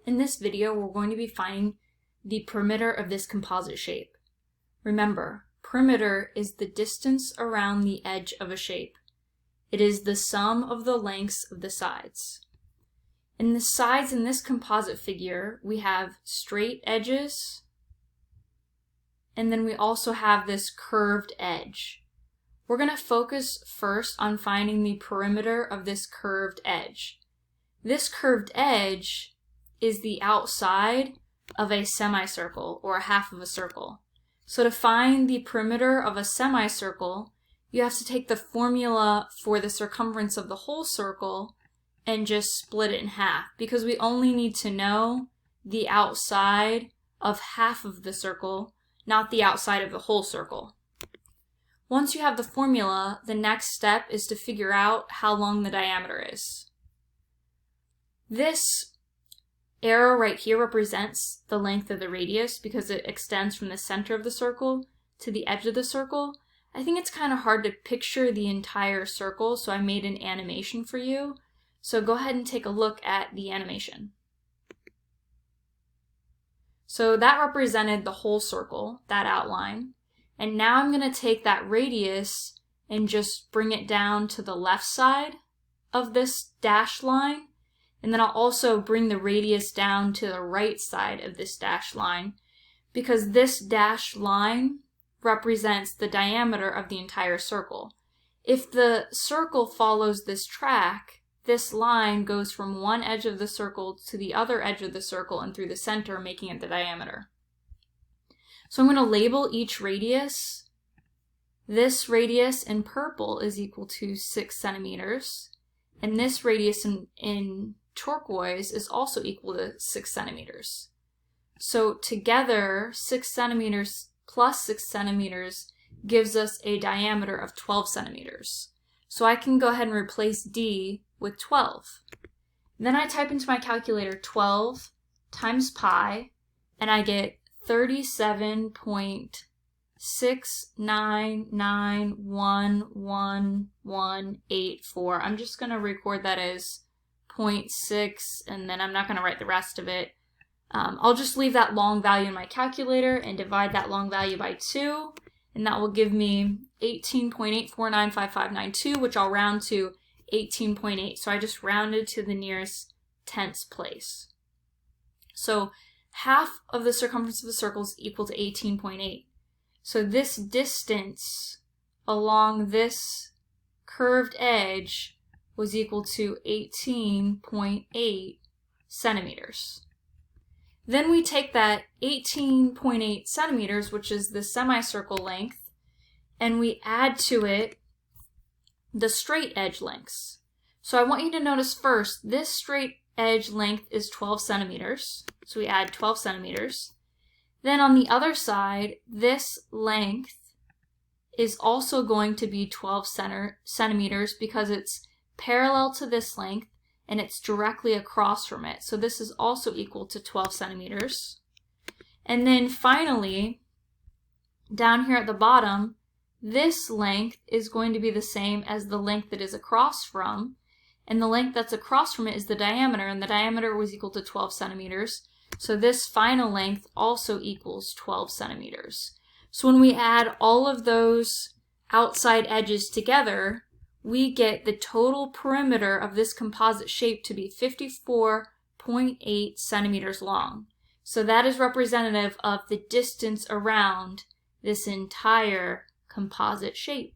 In this video, we're going to be finding the perimeter of this composite shape. Remember, perimeter is the distance around the edge of a shape. It is the sum of the lengths of the sides. In the sides in this composite figure, we have straight edges, and then we also have this curved edge. We're going to focus first on finding the perimeter of this curved edge. This curved edge is the outside of a semicircle, or a half of a circle. So to find the perimeter of a semicircle, you have to take the formula for the circumference of the whole circle and just split it in half, because we only need to know the outside of half of the circle, not the outside of the whole circle. Once you have the formula, the next step is to figure out how long the diameter is. This arrow right here represents the length of the radius because it extends from the center of the circle to the edge of the circle. I think it's kind of hard to picture the entire circle, so I made an animation for you. So go ahead and take a look at the animation. So that represented the whole circle, that outline. And now I'm going to take that radius and just bring it down to the left side of this dashed line. And then I'll also bring the radius down to the right side of this dashed line, because this dashed line represents the diameter of the entire circle. If the circle follows this track, this line goes from one edge of the circle to the other edge of the circle and through the center, making it the diameter. So I'm going to label each radius. This radius in purple is equal to 6 centimeters, and this radius in turquoise is also equal to 6 centimeters. So together, 6 centimeters plus 6 centimeters gives us a diameter of 12 centimeters. So I can go ahead and replace D with 12. Then I type into my calculator 12 times pi, and I get 37.69911184. I'm just going to record that as 0.6, and then I'm not going to write the rest of it. I'll just leave that long value in my calculator and divide that long value by 2, and that will give me 18.84955592, which I'll round to 18.8. So I just rounded to the nearest tenths place. So half of the circumference of the circle is equal to 18.8. So this distance along this curved edge was equal to 18.8 centimeters. Then we take that 18.8 centimeters, which is the semicircle length, and we add to it the straight edge lengths. So I want you to notice first, this straight edge length is 12 centimeters. So we add 12 centimeters. Then on the other side, this length is also going to be 12 centimeters because it's parallel to this length and it's directly across from it. So this is also equal to 12 centimeters. And then finally, down here at the bottom, this length is going to be the same as the length that is across from, and the length that's across from it is the diameter, and the diameter was equal to 12 centimeters. So this final length also equals 12 centimeters. So when we add all of those outside edges together, we get the total perimeter of this composite shape to be 54.8 centimeters long. So that is representative of the distance around this entire composite shape.